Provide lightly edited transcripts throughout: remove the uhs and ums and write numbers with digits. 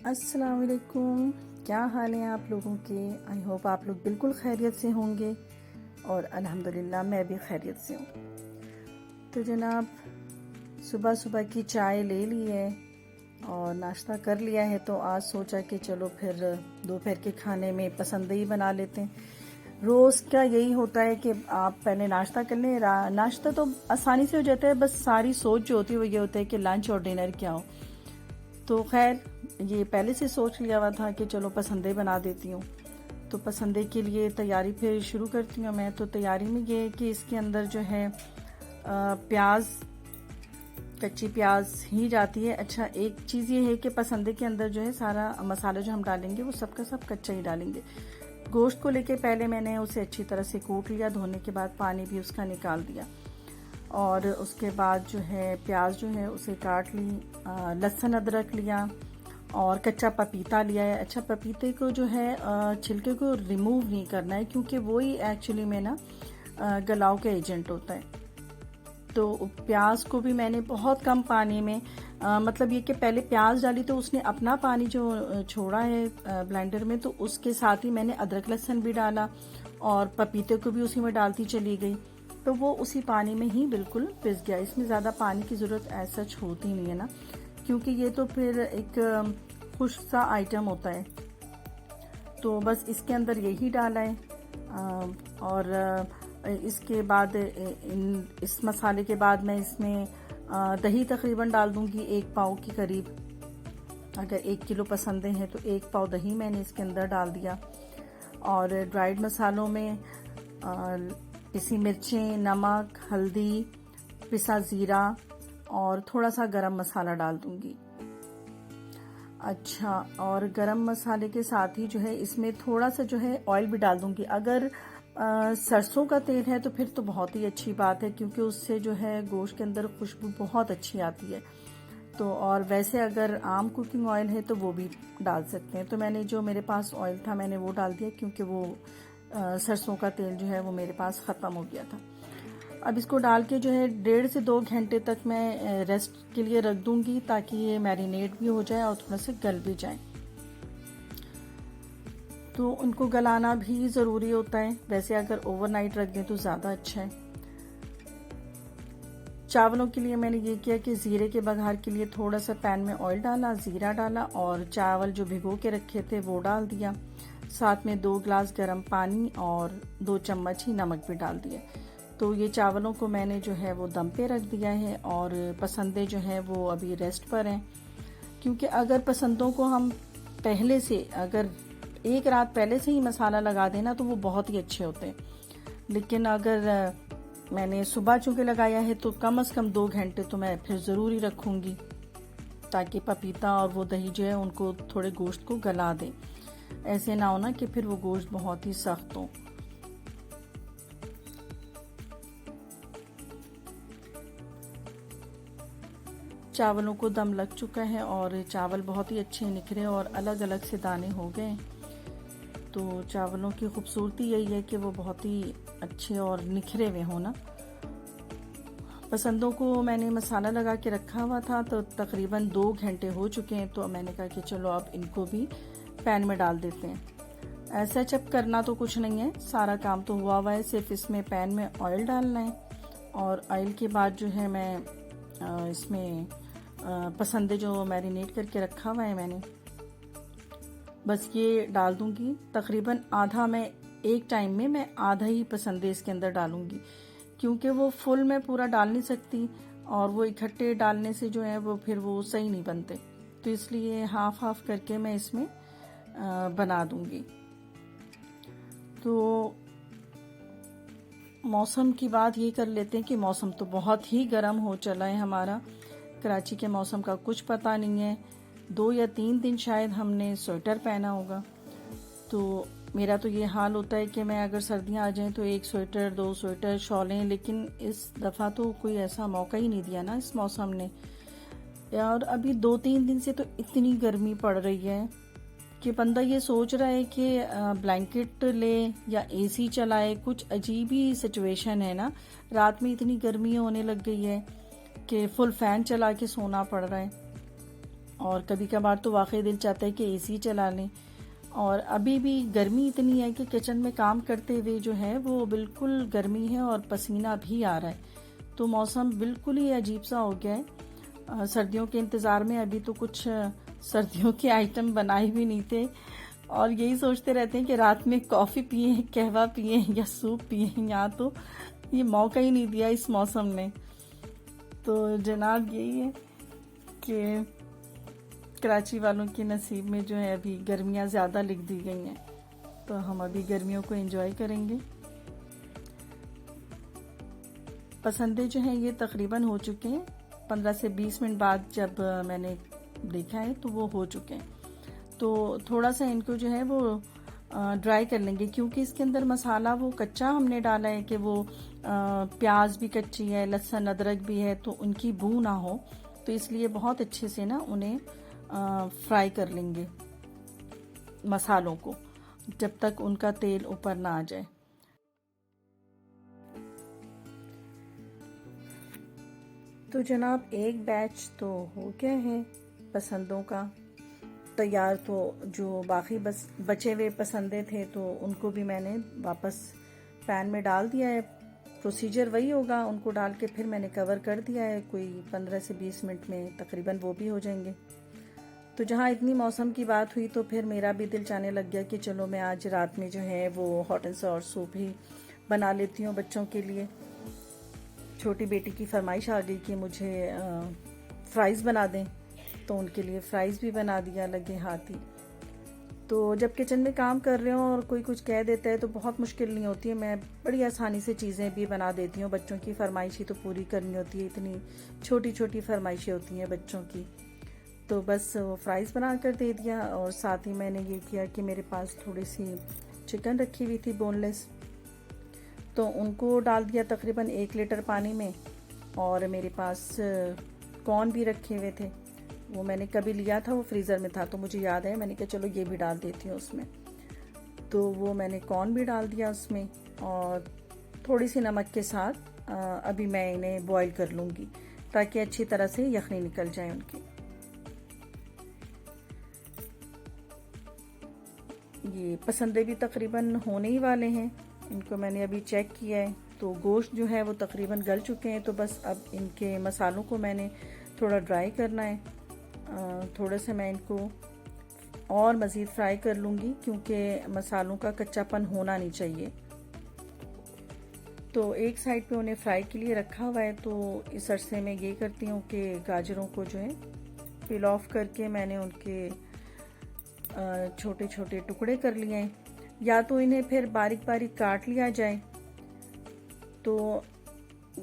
अस्सलाम वालेकुम। क्या हाल है आप लोगों के? आई होप आप लोग बिल्कुल खैरियत से होंगे और अल्हम्दुलिल्लाह मैं भी खैरियत से हूँ। तो जनाब, सुबह सुबह की चाय ले ली है और नाश्ता कर लिया है, तो आज सोचा कि चलो फिर दोपहर के खाने में पसंदीदा बना लेते हैं। रोज़ का यही होता है कि आप पहले नाश्ता कर लें। नाश्ता तो आसानी से हो जाता है, बस सारी सोच जो होती है वो ये होता है कि लंच और डिनर क्या हो। तो खैर, ये पहले से सोच लिया हुआ था कि चलो पसंदे बना देती हूँ। तो पसंदे के लिए तैयारी फिर शुरू करती हूँ मैं। तो तैयारी में ये है कि इसके अंदर जो है प्याज, कच्ची प्याज ही जाती है। अच्छा, एक चीज़ ये है कि पसंदे के अंदर जो है सारा मसाला जो हम डालेंगे वो सबका सब कच्चा ही डालेंगे। गोश्त को लेके पहले मैंने उसे अच्छी तरह से कूट लिया, धोने के बाद पानी भी उसका निकाल दिया और उसके बाद जो है प्याज जो है उसे काट ली, लहसुन अदरक लिया और कच्चा पपीता लिया है। अच्छा, पपीते को जो है छिलके को रिमूव नहीं करना है, क्योंकि वो ही एक्चुअली में ना गलाव का एजेंट होता है। तो प्याज को भी मैंने बहुत कम पानी में, मतलब ये कि पहले प्याज डाली तो उसने अपना पानी जो छोड़ा है ब्लेंडर में, तो उसके साथ ही मैंने अदरक लहसुन भी डाला और पपीते को भी उसी में डालती चली गई, तो वो उसी पानी में ही बिल्कुल पिस गया। इसमें ज़्यादा पानी की ज़रूरत ऐसा होती नहीं है ना, क्योंकि ये तो फिर एक खुश्क सा आइटम होता है। तो बस इसके अंदर यही डाला है और इसके बाद इस मसाले के बाद मैं इसमें दही तकरीबन डाल दूंगी 1 पाव की करीब। अगर 1 किलो पसंदें हैं तो 1 पाव दही मैंने इसके अंदर डाल दिया। और ड्राइड मसालों में पिसी मिर्चें, नमक, हल्दी, पिसा ज़ीरा और थोड़ा सा गरम मसाला डाल दूंगी। अच्छा, और गरम मसाले के साथ ही जो है इसमें थोड़ा सा जो है ऑयल भी डाल दूंगी। अगर सरसों का तेल है तो फिर तो बहुत ही अच्छी बात है, क्योंकि उससे जो है गोश्त के अंदर खुशबू बहुत अच्छी आती है। तो और वैसे अगर आम कुकिंग ऑयल है तो वो भी डाल सकते हैं। तो मैंने जो मेरे पास ऑयल था मैंने वो डाल दिया, क्योंकि वो सरसों का तेल जो है वो मेरे पास ख़त्म हो गया था। अब इसको डाल के जो है 1.5 से 2 घंटे तक मैं रेस्ट के लिए रख दूंगी, ताकि ये मैरिनेट भी हो जाए और थोड़ा सा गल भी जाए। तो उनको गलाना भी ज़रूरी होता है, वैसे अगर ओवरनाइट रख दें तो ज़्यादा अच्छा है। चावलों के लिए मैंने ये किया कि ज़ीरे के बघार के लिए थोड़ा सा पैन में ऑयल डाला, ज़ीरा डाला और चावल जो भिगो के रखे थे वो डाल दिया। साथ में 2 गिलास गर्म पानी और 2 चम्मच ही नमक भी डाल दिए। तो ये चावलों को मैंने जो है वो दम पे रख दिया है और पसंदे जो हैं वो अभी रेस्ट पर हैं। क्योंकि अगर पसंदों को हम पहले से, अगर 1 रात पहले से ही मसाला लगा देना तो वो बहुत ही अच्छे होते हैं। लेकिन अगर मैंने सुबह चूँकि लगाया है तो कम से कम 2 घंटे तो मैं फिर ज़रूर ही रखूँगी, ताकि पपीता और वो दही जो है उनको थोड़े गोश्त को गला दे। ऐसे ना हो ना कि फिर वो गोश्त बहुत ही सख्त हो। चावलों को दम लग चुका है और चावल बहुत ही अच्छे निखरे और अलग अलग से दाने हो गए। तो चावलों की खूबसूरती यही है कि वो बहुत ही अच्छे और निखरे हुए हो ना। पसंदों को मैंने मसाला लगा के रखा हुआ था, तो तकरीबन 2 घंटे हो चुके हैं। तो मैंने कहा कि चलो अब इनको भी पैन में डाल देते हैं। ऐसा चप करना तो कुछ नहीं है, सारा काम तो हुआ हुआ है, सिर्फ इसमें पैन में ऑयल डालना है। और ऑयल के बाद जो है मैं इसमें पसंदे जो मैरिनेट करके रखा हुआ है मैंने, बस ये डाल दूंगी। तकरीबन आधा, मैं एक टाइम में मैं आधा ही पसंदे इसके अंदर डालूंगी, क्योंकि वो फुल मैं पूरा डाल नहीं सकती और वो इकट्ठे डालने से जो है वो फिर वो सही नहीं बनते। तो इसलिए हाफ हाफ करके मैं इसमें बना दूंगी। तो मौसम की बात ये कर लेते हैं कि मौसम तो बहुत ही गर्म हो चला है हमारा। कराची के मौसम का कुछ पता नहीं है। 2 या 3 दिन शायद हमने स्वेटर पहना होगा। तो मेरा तो ये हाल होता है कि मैं अगर सर्दियाँ आ जाएं तो 1 स्वेटर, 2 स्वेटर, शॉलें, लेकिन इस दफ़ा तो कोई ऐसा मौका ही नहीं दिया ना इस मौसम ने। और अभी 2-3 दिन से तो इतनी गर्मी पड़ रही है कि बंदा ये सोच रहा है कि ब्लैंकेट ले या एसी चलाए। कुछ अजीब ही सिचुएशन है ना। रात में इतनी गर्मी होने लग गई है कि फुल फैन चला के सोना पड़ रहा है। और कभी कभार तो वाकई दिल चाहता है कि एसी चला लें। और अभी भी गर्मी इतनी है कि किचन में काम करते हुए जो है वो बिल्कुल गर्मी है और पसीना भी आ रहा है। तो मौसम बिल्कुल ही अजीब सा हो गया है। सर्दियों के इंतज़ार में अभी तो कुछ सर्दियों के आइटम बनाए भी नहीं थे, और यही सोचते रहते हैं कि रात में कॉफ़ी पिए, कहवा पिए या सूप पिए। यहाँ तो ये मौका ही नहीं दिया इस मौसम ने। तो जनाब यही है कि कराची वालों के नसीब में जो है अभी गर्मियाँ ज़्यादा लिख दी गई हैं, तो हम अभी गर्मियों को एंजॉय करेंगे। पसंदे जो हैं ये तकरीबन हो चुके हैं। 15 से 20 मिनट बाद जब मैंने देखा है तो वो हो चुके हैं। तो थोड़ा सा इनको जो है वो ड्राई कर लेंगे, क्योंकि इसके अंदर मसाला वो कच्चा हमने डाला है कि वो प्याज भी कच्ची है, लहसुन अदरक भी है, तो उनकी बू ना हो। तो इसलिए बहुत अच्छे से ना उन्हें फ्राई कर लेंगे मसालों को, जब तक उनका तेल ऊपर ना आ जाए। तो जनाब एक बैच तो हो गया है पसंदों का तैयार। तो जो बाकी बस बचे हुए पसंदे थे तो उनको भी मैंने वापस पैन में डाल दिया है। प्रोसीजर वही होगा, उनको डाल के फिर मैंने कवर कर दिया है। कोई 15 से 20 मिनट में तकरीबन वो भी हो जाएंगे। तो जहाँ इतनी मौसम की बात हुई तो फिर मेरा भी दिल चाहने लग गया कि चलो मैं आज रात में जो है वो हॉट एंड सॉर सूप ही बना लेती हूँ बच्चों के लिए। छोटी बेटी की फरमाइश आ गई कि मुझे फ्राइज़ बना दें, तो उनके लिए फ्राइज़ भी बना दिया लगे हाथ ही। तो जब किचन में काम कर रहे हो और कोई कुछ कह देता है तो बहुत मुश्किल नहीं होती है, मैं बड़ी आसानी से चीज़ें भी बना देती हूँ। बच्चों की फरमाइश ही तो पूरी करनी होती है, इतनी छोटी छोटी फरमाइशें होती हैं बच्चों की। तो बस वो फ्राइज़ बना कर दे दिया, और साथ ही मैंने ये किया कि मेरे पास थोड़ी सी चिकन रखी हुई थी बोनलेस, तो उनको डाल दिया तकरीबन 1 लीटर पानी में। और मेरे पास कॉर्न भी रखे हुए थे, वो मैंने कभी लिया था, वो फ्रीज़र में था, तो मुझे याद है, मैंने कहा चलो ये भी डाल देती हूँ उसमें। तो वो मैंने कॉर्न भी डाल दिया उसमें, और थोड़ी सी नमक के साथ अभी मैं इन्हें बॉईल कर लूँगी ताकि अच्छी तरह से यखनी निकल जाए उनकी। ये पसंदे भी तकरीबन होने ही वाले हैं। इनको मैंने अभी चेक किया है तो गोश्त जो है वो तकरीबन गल चुके हैं। तो बस अब इनके मसालों को मैंने थोड़ा ड्राई करना है। थोड़ा सा मैं इनको और मज़ीद फ्राई कर लूँगी, क्योंकि मसालों का कच्चापन होना नहीं चाहिए। तो एक साइड पे उन्हें फ्राई के लिए रखा हुआ है। तो इस अरसे में ये करती हूँ कि गाजरों को जो है पील ऑफ करके मैंने उनके छोटे छोटे टुकड़े कर लिए हैं, या तो इन्हें फिर बारीक बारीक काट लिया जाए। तो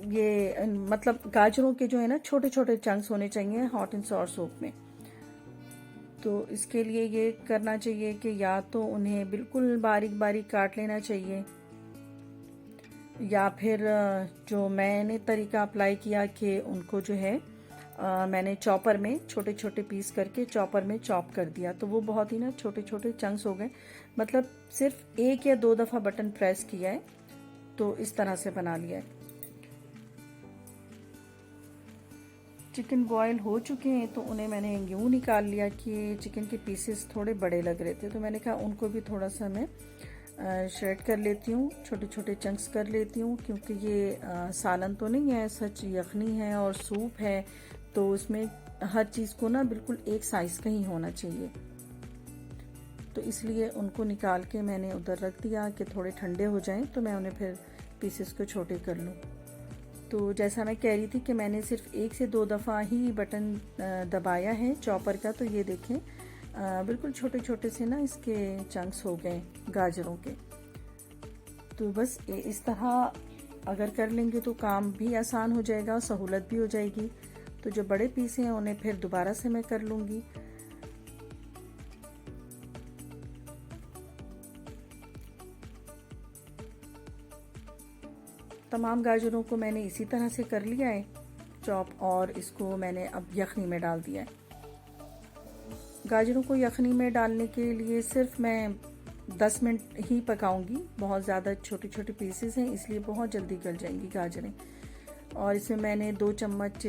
ये मतलब गाजरों के जो है ना छोटे छोटे चंक्स होने चाहिए हॉट एंड सॉर सूप में। तो इसके लिए ये करना चाहिए कि या तो उन्हें बिल्कुल बारीक बारीक काट लेना चाहिए, या फिर जो मैंने तरीका अप्लाई किया कि उनको जो है मैंने चॉपर में छोटे छोटे पीस करके चॉपर में चॉप कर दिया। तो वो बहुत ही ना छोटे छोटे चंक्स हो गए, मतलब सिर्फ 1 या 2 दफ़ा बटन प्रेस किया है तो इस तरह से बना लिया है। चिकन बॉयल हो चुके हैं तो उन्हें मैंने यूँ निकाल लिया कि चिकन के पीसेस थोड़े बड़े लग रहे थे, तो मैंने कहा उनको भी थोड़ा सा मैं श्रेड कर लेती हूँ, छोटे छोटे चंक्स कर लेती हूँ, क्योंकि ये सालन तो नहीं है, सच यखनी है और सूप है, तो उसमें हर चीज़ को ना बिल्कुल एक साइज़ का ही होना चाहिए। तो इसलिए उनको निकाल के मैंने उधर रख दिया कि थोड़े ठंडे हो जाएं तो मैं उन्हें फिर पीसेस को छोटे कर लूँ। तो जैसा मैं कह रही थी कि मैंने सिर्फ 1 से 2 दफ़ा ही बटन दबाया है चॉपर का, तो ये देखें बिल्कुल छोटे छोटे से ना इसके चंक्स हो गए गाजरों के। तो बस इस तरह अगर कर लेंगे तो काम भी आसान हो जाएगा, सहूलत भी हो जाएगी। तो जो बड़े पीस हैं उन्हें फिर दोबारा से मैं कर लूँगी। तमाम गाजरों को मैंने इसी तरह से कर लिया है चॉप, और इसको मैंने अब यखनी में डाल दिया है। गाजरों को यखनी में डालने के लिए सिर्फ मैं 10 मिनट ही पकाऊंगी, बहुत ज़्यादा छोटे छोटे पीसेस हैं इसलिए बहुत जल्दी गल जाएंगी गाजरें। और इसमें मैंने 2 चम्मच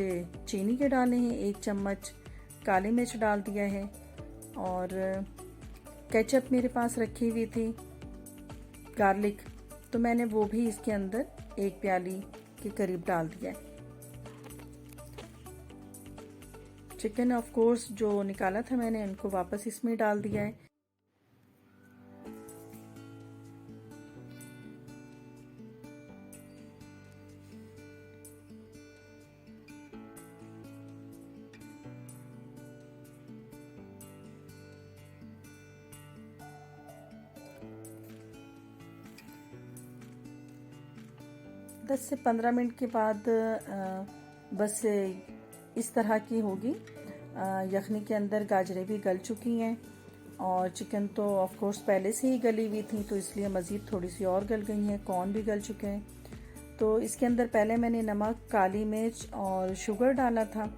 चीनी के डाले हैं, 1 चम्मच काली मिर्च डाल दिया है और केचप मेरे पास रखी हुई थी, गार्लिक, तो मैंने वो भी इसके अंदर 1 प्याली के करीब डाल दिया है। चिकन ऑफ कोर्स जो निकाला था मैंने उनको वापस इसमें डाल दिया है। दस से 15 मिनट के बाद बस इस तरह की होगी। यखनी के अंदर गाजरें भी गल चुकी हैं और चिकन तो ऑफ कोर्स पहले से ही गली हुई थी, तो इसलिए मज़ीद थोड़ी सी और गल गई हैं। कॉर्न भी गल चुके हैं। तो इसके अंदर पहले मैंने नमक, काली मिर्च और शुगर डाला था।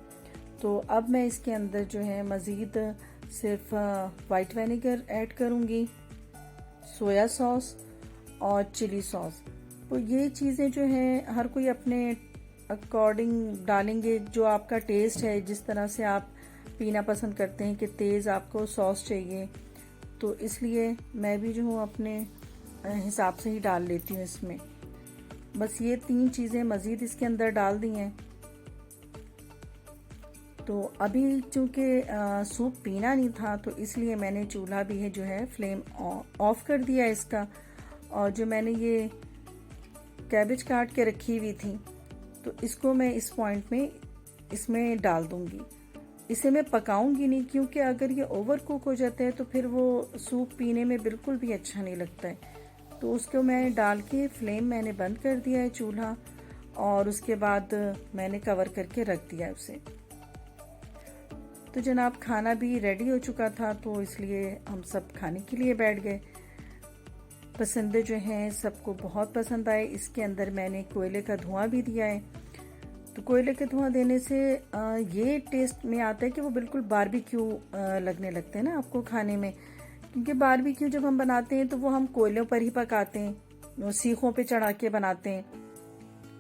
तो अब मैं इसके अंदर जो है मज़ीद सिर्फ वाइट विनेगर ऐड करूँगी, सोया सॉस और चिली सॉस। तो ये चीज़ें जो हैं हर कोई अपने अकॉर्डिंग डालेंगे, जो आपका टेस्ट है, जिस तरह से आप पीना पसंद करते हैं कि तेज़ आपको सॉस चाहिए, तो इसलिए मैं भी जो हूँ अपने हिसाब से ही डाल लेती हूँ इसमें। बस ये 3 चीज़ें मज़ीद इसके अंदर डाल दी हैं। तो अभी चूँकि सूप पीना नहीं था, तो इसलिए मैंने चूल्हा भी है जो है फ्लेम ऑफ कर दिया इसका। और जो मैंने ये कैबेज काट के रखी हुई थी, तो इसको मैं इस पॉइंट में इसमें डाल दूंगी। इसे मैं पकाऊंगी नहीं, क्योंकि अगर ये ओवर कुक हो जाता है तो फिर वो सूप पीने में बिल्कुल भी अच्छा नहीं लगता है। तो उसको मैं डाल के फ्लेम मैंने बंद कर दिया है चूल्हा, और उसके बाद मैंने कवर करके रख दिया उसे। तो जनाब खाना भी रेडी हो चुका था, तो इसलिए हम सब खाने के लिए बैठ गए। पसंदे जो हैं सबको बहुत पसंद आए। इसके अंदर मैंने कोयले का धुआं भी दिया है। तो कोयले के धुआं देने से ये टेस्ट में आता है कि वो बिल्कुल बारबेक्यू लगने लगते हैं ना आपको खाने में, क्योंकि बारबेक्यू जब हम बनाते हैं तो वो हम कोयलों पर ही पकाते हैं, सीखों पे चढ़ा के बनाते हैं।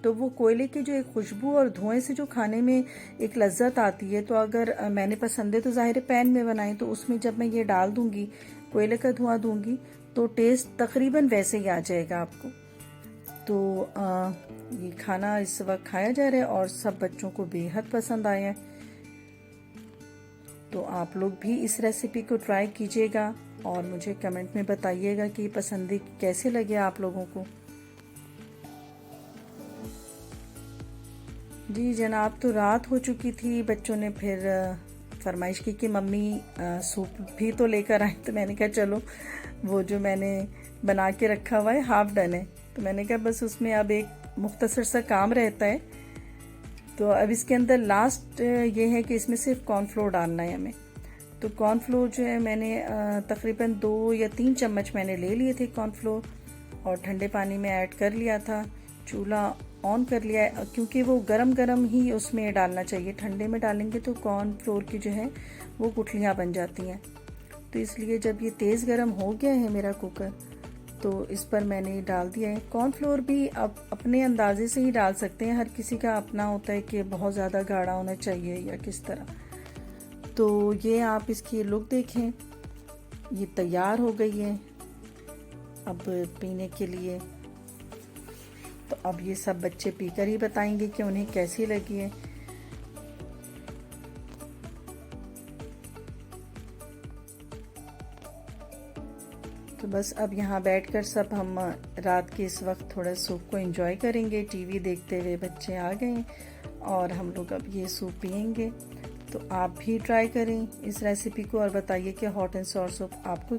तो वो कोयले की जो एक खुशबू और धुएं से जो खाने में एक लज्जत आती है, तो अगर मैंने पसंदे तो ज़ाहिर पैन में बनाए, तो उसमें जब मैं ये डाल दूंगी, कोयले का धुआं दूंगी, तो टेस्ट तकरीबन वैसे ही आ जाएगा आपको। तो ये खाना इस वक्त खाया जा रहा है और सब बच्चों को बेहद पसंद आया है। तो आप लोग भी इस रेसिपी को ट्राई कीजिएगा और मुझे कमेंट में बताइएगा कि पसंद कैसे लगे आप लोगों को। जी जनाब, तो रात हो चुकी थी। बच्चों ने फिर फरमाइश की कि मम्मी सूप भी तो लेकर आए। तो मैंने कहा चलो, वो जो मैंने बना के रखा हुआ है हाफ डन है, तो मैंने कहा बस उसमें अब एक मुख्तसर सा काम रहता है। तो अब इसके अंदर लास्ट ये है कि इसमें सिर्फ कॉर्नफ्लोर डालना है हमें। तो कॉर्नफ्लोर जो है मैंने तकरीबन 2 या 3 चम्मच मैंने ले लिए थे कॉर्नफ्लोर, और ठंडे पानी में ऐड कर लिया था। चूल्हा ऑन कर लिया है, क्योंकि वो गरम गरम ही उसमें डालना चाहिए। ठंडे में डालेंगे तो कॉर्नफ्लोर की जो है वो गुठलियाँ बन जाती हैं। तो इसलिए जब ये तेज़ गरम हो गया है मेरा कुकर, तो इस पर मैंने डाल दिया है। कॉर्नफ्लोर भी आप अपने अंदाजे से ही डाल सकते हैं, हर किसी का अपना होता है कि बहुत ज़्यादा गाढ़ा होना चाहिए या किस तरह। तो ये आप इसकी लुक देखें, ये तैयार हो गई है अब पीने के लिए। तो अब ये सब बच्चे पीकर ही बताएंगे कि उन्हें कैसी लगी है। तो बस अब यहाँ बैठकर सब हम रात के इस वक्त थोड़ा सूप को एंजॉय करेंगे। टीवी देखते हुए बच्चे आ गए और हम लोग अब ये सूप पियेंगे। तो आप भी ट्राई करें इस रेसिपी को और बताइए कि हॉट एंड सॉर सूप आपको